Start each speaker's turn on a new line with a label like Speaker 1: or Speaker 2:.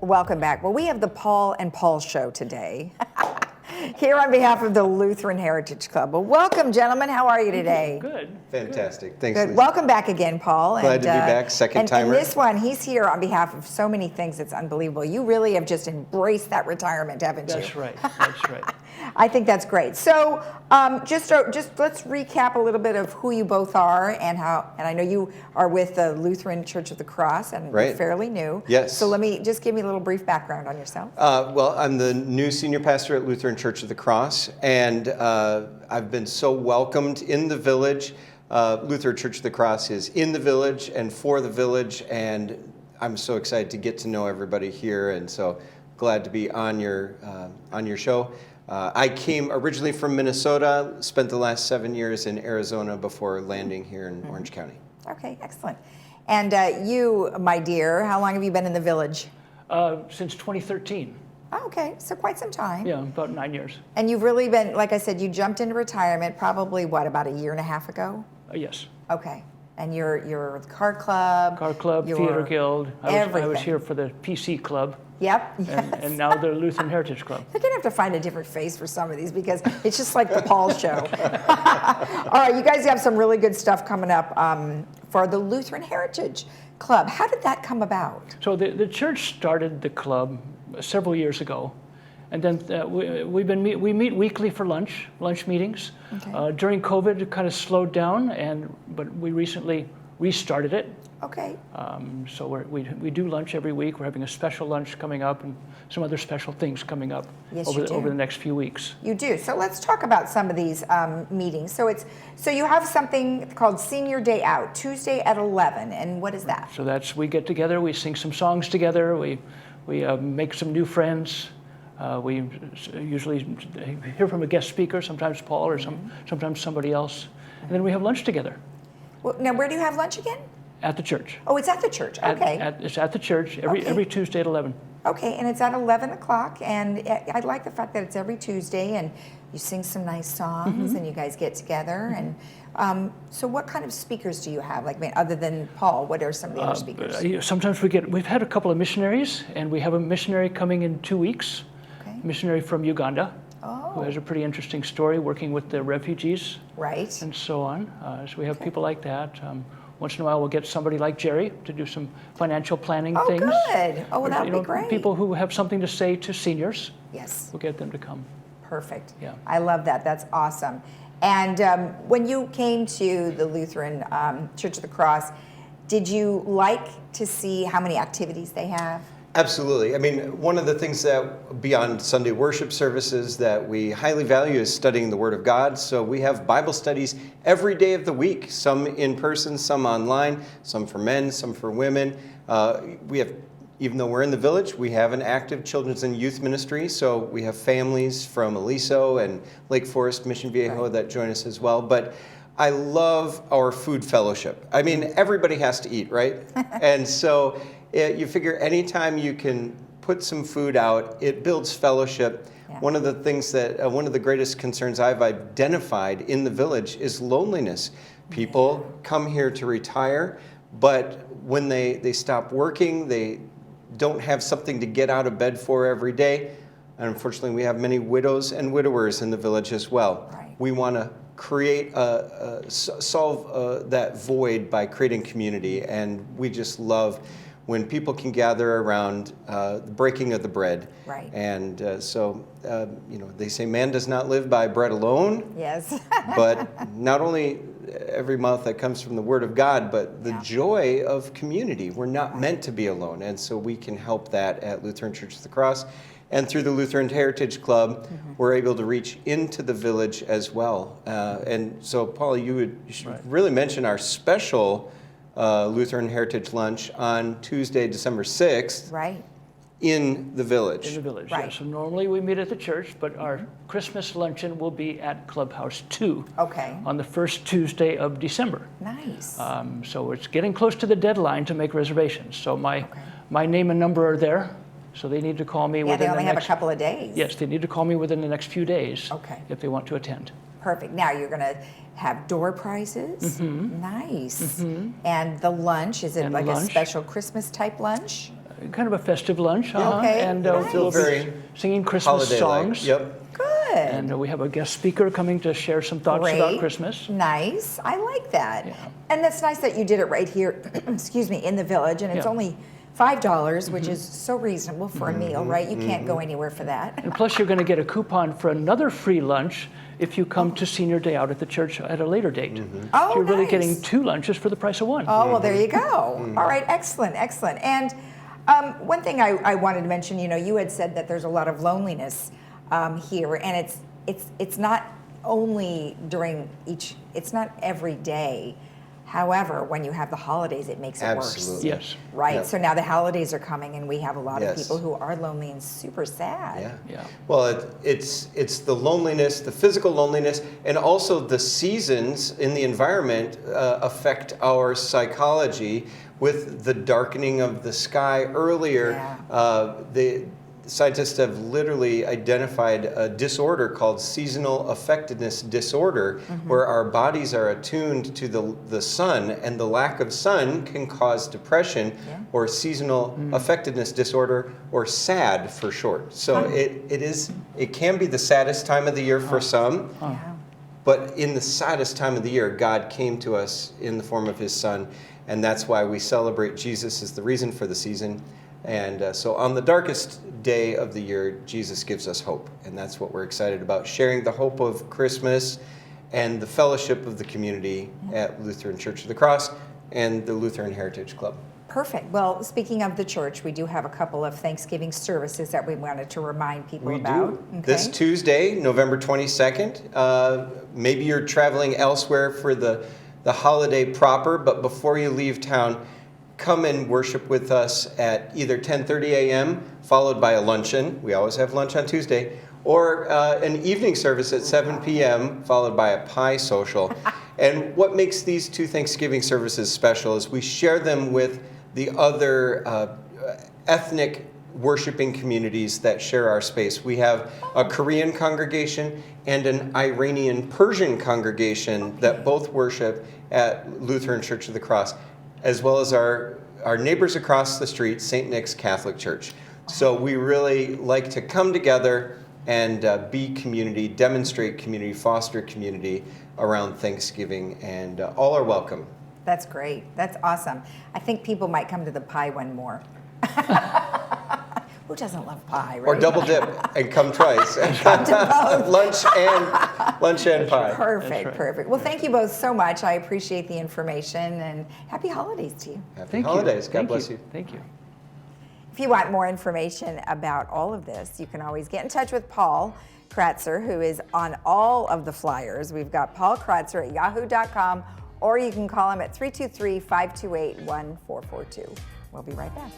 Speaker 1: Welcome back. Well, we have the Paul and Paul Show today. Here on behalf of the Lutheran Heritage Club. Well, welcome, gentlemen. How are you today?
Speaker 2: Good.
Speaker 3: Fantastic. Thanks,
Speaker 1: Good.
Speaker 3: Lisa.
Speaker 1: Welcome back again, Paul.
Speaker 3: Glad to be back. Second timer.
Speaker 1: And this one, he's here on behalf of so many things. It's unbelievable. You really have just embraced that retirement, haven't you?
Speaker 2: That's right. That's right.
Speaker 1: I think that's great. So just let's recap a little bit of who you both are and how. And I know you are with the Lutheran Church of the Cross and
Speaker 3: Right.
Speaker 1: you're fairly new.
Speaker 3: Yes.
Speaker 1: So give me a little brief background on yourself.
Speaker 3: Well, I'm the new senior pastor at Lutheran Church of the Cross, and I've been so welcomed in the village. Lutheran Church of the Cross is in the village and for the village, and I'm so excited to get to know everybody here, and so glad to be on your show. I came originally from Minnesota, spent the last 7 years in Arizona before landing here in Orange County.
Speaker 1: Okay, excellent. And you, my dear, how long have you been in the village?
Speaker 2: Since 2013.
Speaker 1: Oh, okay, so quite some time.
Speaker 2: Yeah, about 9 years.
Speaker 1: And you've really been, like I said, you jumped into retirement probably, about a year and a half ago?
Speaker 2: Yes.
Speaker 1: Okay. And you're the car club.
Speaker 2: Car club,
Speaker 1: you're
Speaker 2: theater guild. I was
Speaker 1: everything.
Speaker 2: here for the PC club.
Speaker 1: Yep. Yes.
Speaker 2: And now the Lutheran Heritage Club.
Speaker 1: They're going to have to find a different face for some of these because it's just like the Paul Show. All right, you guys have some really good stuff coming up for the Lutheran Heritage Club. How did that come about?
Speaker 2: So the church started the club several years ago. And then we meet weekly for lunch meetings.
Speaker 1: Okay.
Speaker 2: During COVID, it kind of slowed down, but we recently restarted it.
Speaker 1: Okay.
Speaker 2: So we do lunch every week. We're having a special lunch coming up and some other special things coming up
Speaker 1: Yes,
Speaker 2: over the next few weeks.
Speaker 1: You do. So let's talk about some of these meetings. So you have something called Senior Day Out, Tuesday at 11. And what is that?
Speaker 2: So we get together, we sing some songs together, we make some new friends. We usually hear from a guest speaker, sometimes Paul or sometimes somebody else. And then we have lunch together.
Speaker 1: Well, now, where do you have lunch again?
Speaker 2: At the church.
Speaker 1: Oh, it's at the church. Okay.
Speaker 2: It's at the church every Tuesday at 11.
Speaker 1: Okay, and it's at 11 o'clock, and I like the fact that it's every Tuesday, and you sing some nice songs, and you guys get together. And so what kind of speakers do you have? Like, other than Paul, what are some of the other speakers?
Speaker 2: Sometimes we've had a couple of missionaries, and we have a missionary coming in 2 weeks, a missionary from Uganda, who has a pretty interesting story working with the refugees.
Speaker 1: Right.
Speaker 2: And so on. So we have people like that. Once in a while, we'll get somebody like Jerry to do some financial planning things.
Speaker 1: Oh, good. Oh, well, that would be great.
Speaker 2: People who have something to say to seniors.
Speaker 1: Yes.
Speaker 2: We'll get them to come.
Speaker 1: Perfect.
Speaker 2: Yeah.
Speaker 1: I love that. That's awesome. And when you came to the Lutheran Church of the Cross, did you like to see how many activities they have?
Speaker 3: Absolutely. I mean, one of the things that beyond Sunday worship services that we highly value is studying the Word of God. So we have Bible studies every day of the week, some in person, some online, some for men, some for women. We have, even though we're in the village, we have an active children's and youth ministry. So we have families from Aliso and Lake Forest, Mission Viejo that join us as well. But I love our food fellowship. I mean, everybody has to eat, right? And so you figure anytime you can put some food out, it builds fellowship. Yeah. One of the things that, one of the greatest concerns I've identified in the village is loneliness. People come here to retire, but when they stop working, they don't have something to get out of bed for every day. And unfortunately, we have many widows and widowers in the village as well.
Speaker 1: Right.
Speaker 3: We want to create, solve that void by creating community, and we just love when people can gather around the breaking of the bread.
Speaker 1: Right.
Speaker 3: And so, they say man does not live by bread alone.
Speaker 1: Yes.
Speaker 3: But not only every mouth that comes from the Word of God, but the joy of community. We're not meant to be alone. And so we can help that at Lutheran Church of the Cross. And through the Lutheran Heritage Club, we're able to reach into the village as well. And so, Paul, you should really mention our special Lutheran Heritage Lunch on Tuesday, December 6th.
Speaker 1: Right.
Speaker 3: In the village.
Speaker 2: In the village,
Speaker 1: right.
Speaker 2: Yeah. So normally we meet at the church, but our Christmas luncheon will be at Clubhouse 2 on the first Tuesday of December.
Speaker 1: Nice.
Speaker 2: So it's getting close to the deadline to make reservations. So my name and number are there. So they need to call me within the next...
Speaker 1: Yeah, they only have a couple of days.
Speaker 2: Yes, they need to call me within the next few days if they want to attend.
Speaker 1: Perfect. Now you're going to have door prizes. Nice. And the lunch, is it like a special Christmas type lunch?
Speaker 2: kind of a festive lunch.
Speaker 1: Okay,
Speaker 2: And
Speaker 1: nice.
Speaker 2: we'll
Speaker 3: Very
Speaker 2: be singing Christmas
Speaker 3: holiday-like.
Speaker 2: songs.
Speaker 3: Yep.
Speaker 1: Good.
Speaker 2: And we have a guest speaker coming to share some thoughts about
Speaker 1: Great.
Speaker 2: Christmas.
Speaker 1: Nice. I like that.
Speaker 2: Yeah.
Speaker 1: And that's nice that you did it right here, excuse me, in the village. And it's
Speaker 2: Yeah.
Speaker 1: only $5, which is so reasonable for a meal, right? You can't go anywhere for that.
Speaker 2: And plus, you're going to get a coupon for another free lunch if you come to Senior Day out at the church at a later date.
Speaker 1: Oh,
Speaker 2: So you're really
Speaker 1: nice.
Speaker 2: getting 2 lunches for the price of 1.
Speaker 1: Oh, well, there you go. All right, excellent, excellent. And one thing I wanted to mention, you had said that there's a lot of loneliness here, and it's not only it's not every day. However, when you have the holidays, it makes it worse.
Speaker 3: Absolutely.
Speaker 2: Yes.
Speaker 1: Right.
Speaker 3: Yep.
Speaker 1: So now the holidays are coming, and we have a lot of
Speaker 3: Yes.
Speaker 1: people who are lonely and super sad.
Speaker 3: Yeah.
Speaker 2: Yeah.
Speaker 3: Well, it's the loneliness, the physical loneliness, and also the seasons in the environment affect our psychology with the darkening of the sky earlier.
Speaker 1: Yeah.
Speaker 3: The scientists have literally identified a disorder called seasonal affectedness disorder, where our bodies are attuned to the sun, and the lack of sun can cause depression or seasonal affectedness disorder, or SAD for short. So it can be the saddest time of the year for some, but in the saddest time of the year, God came to us in the form of His Son, and that's why we celebrate Jesus as the reason for the season. And so on the darkest day of the year, Jesus gives us hope. And that's what we're excited about, sharing the hope of Christmas and the fellowship of the community at Lutheran Church of the Cross and the Lutheran Heritage Club.
Speaker 1: Perfect. Well, speaking of the church, we do have a couple of Thanksgiving services that we wanted to remind people about. Okay.
Speaker 3: This Tuesday, November 22nd, maybe you're traveling elsewhere for the holiday proper, but before you leave town, come and worship with us at either 10:30 a.m., followed by a luncheon. We always have lunch on Tuesday. Or an evening service at 7 p.m., followed by a pie social. And what makes these 2 Thanksgiving services special is we share them with the other ethnic worshiping communities that share our space. We have a Korean congregation and an Iranian Persian congregation that both worship at Lutheran Church of the Cross, as well as our neighbors across the street, St. Nick's Catholic Church. So we really like to come together and be community, demonstrate community, foster community around Thanksgiving, and all are welcome.
Speaker 1: That's great. That's awesome. I think people might come to the pie one more. Who doesn't love pie, right?
Speaker 3: Or double dip and come twice.
Speaker 1: Come to both.
Speaker 3: lunch and pie.
Speaker 1: Perfect,
Speaker 2: right.
Speaker 1: perfect. Well, thank you both so much. I appreciate the information, and happy holidays to you.
Speaker 3: Happy
Speaker 2: Thank
Speaker 3: holidays.
Speaker 2: you.
Speaker 3: God
Speaker 2: Thank
Speaker 3: bless
Speaker 2: you.
Speaker 3: you.
Speaker 2: Thank you.
Speaker 1: If you want more information about all of this, you can always get in touch with Paul Kratzer, who is on all of the flyers. We've got Paul Kratzer at yahoo.com, or you can call him at 323-528-1442. We'll be right back.